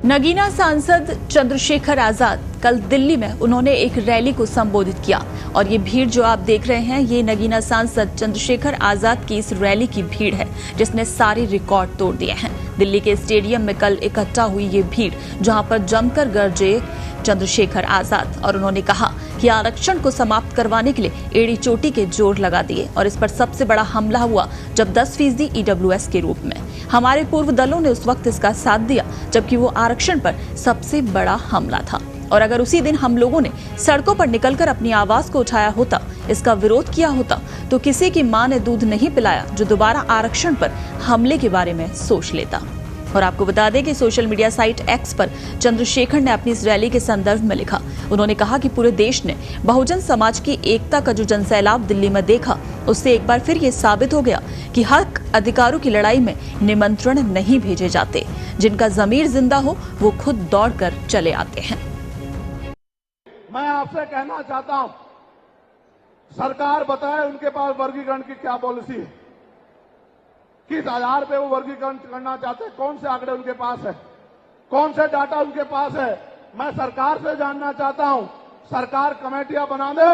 नगीना सांसद चंद्रशेखर आजाद कल दिल्ली में उन्होंने एक रैली को संबोधित किया और ये भीड़ जो आप देख रहे हैं ये नगीना सांसद चंद्रशेखर आजाद की इस रैली की भीड़ है जिसने सारे रिकॉर्ड तोड़ दिए हैं। दिल्ली के स्टेडियम में कल इकट्ठा हुई ये भीड़ जहां पर जमकर गरजे चंद्रशेखर आजाद और उन्होंने कहा कि आरक्षण को समाप्त करवाने के लिए एड़ी चोटी के जोर लगा दिए और इस पर सबसे बड़ा हमला हुआ जब 10% ईडब्ल्यूएस के रूप में हमारे पूर्व दलों ने उस वक्त इसका साथ दिया जबकि वो आरक्षण पर सबसे बड़ा हमला था। और अगर उसी दिन हम लोगों ने सड़कों पर निकलकर अपनी आवाज को उठाया होता, इसका विरोध किया होता, तो किसी की मां ने दूध नहीं पिलाया जो दोबारा आरक्षण पर हमले के बारे में सोच लेता। और आपको बता दें कि सोशल मीडिया साइट एक्स पर चंद्रशेखर ने अपनी इस रैली के संदर्भ में लिखा। उन्होंने कहा कि पूरे देश ने बहुजन समाज की एकता का जो जनसैलाब दिल्ली में देखा, उससे एक बार फिर ये साबित हो गया कि हक अधिकारों की लड़ाई में निमंत्रण नहीं भेजे जाते, जिनका जमीर जिंदा हो वो खुद दौड़कर चले आते हैं। मैं आपसे कहना चाहता हूं, सरकार बताए उनके पास वर्गीकरण की क्या पॉलिसी है, किस आधार पे वो वर्गीकरण करना चाहते हैं, कौन से आंकड़े उनके पास है, कौन से डाटा उनके पास है। मैं सरकार से जानना चाहता हूं, सरकार कमेटियां बना दे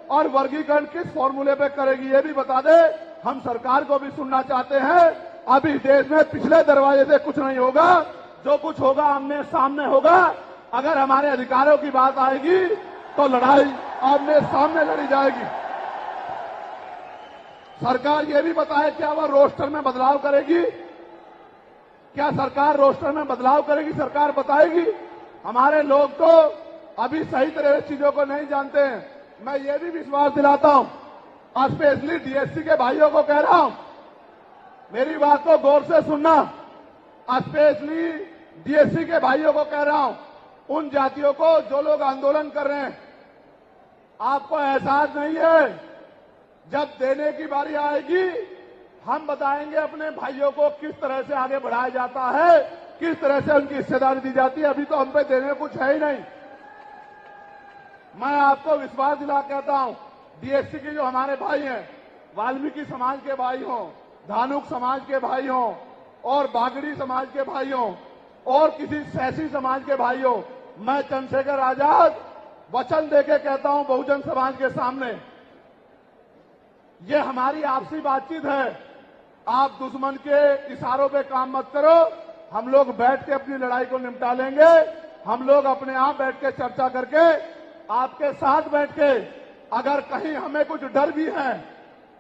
और वर्गीकरण किस फॉर्मूले पे करेगी ये भी बता दे। हम सरकार को भी सुनना चाहते हैं। अभी देश में पिछले दरवाजे से कुछ नहीं होगा, जो कुछ होगा आमने सामने होगा। अगर हमारे अधिकारों की बात आएगी तो लड़ाई आमने सामने लड़ी जाएगी। सरकार ये भी बताए क्या वह रोस्टर में बदलाव करेगी, क्या सरकार रोस्टर में बदलाव करेगी, सरकार बताएगी। हमारे लोग तो अभी सही तरह से चीजों को नहीं जानते हैं। मैं ये भी विश्वास दिलाता हूं, स्पेशली डीएससी के भाइयों को कह रहा हूं, मेरी बात को गौर से सुनना। स्पेशली डीएससी के भाइयों को कह रहा हूं, उन जातियों को जो लोग आंदोलन कर रहे हैं, आपको एहसास नहीं है, जब देने की बारी आएगी हम बताएंगे अपने भाइयों को किस तरह से आगे बढ़ाया जाता है, किस तरह से उनकी हिस्सेदारी दी जाती है। अभी तो हम पे देने कुछ है ही नहीं। मैं आपको विश्वास दिला कहता हूं, डीएससी के जो हमारे भाई हैं, वाल्मीकि समाज के भाई हों, धानुक समाज के भाई हों और बागड़ी समाज के भाई हों और किसी सैसी समाज के भाई हों, मैं चंद्रशेखर आजाद वचन देके कहता हूं बहुजन समाज के सामने, ये हमारी आपसी बातचीत है। आप दुश्मन के इशारों पे काम मत करो। हम लोग बैठ के अपनी लड़ाई को निपटा लेंगे। हम लोग अपने आप बैठ के चर्चा करके आपके साथ बैठ के, अगर कहीं हमें कुछ डर भी है,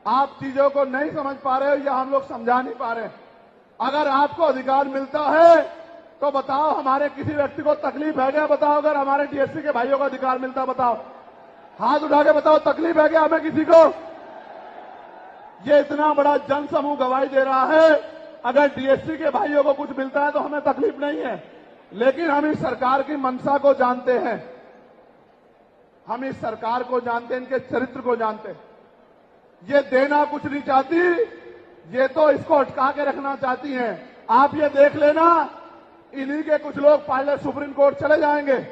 आप चीजों को नहीं समझ पा रहे हो या हम लोग समझा नहीं पा रहे, अगर आपको अधिकार मिलता है तो बताओ। हमारे किसी व्यक्ति को तकलीफ है क्या, बताओ। अगर हमारे डीएससी के भाइयों को अधिकार मिलता बताओ, हाथ उठा के बताओ, तकलीफ है क्या हमें किसी को। ये इतना बड़ा जन समूह गवाही दे रहा है, अगर डीएससी के भाइयों को कुछ मिलता है तो हमें तकलीफ नहीं है। लेकिन हम इस सरकार की मंशा को जानते हैं, हम इस सरकार को जानते हैं, इनके चरित्र को जानते हैं। ये देना कुछ नहीं चाहती, ये तो इसको अटका के रखना चाहती हैं। आप ये देख लेना, इन्हीं के कुछ लोग पहले सुप्रीम कोर्ट चले जाएंगे,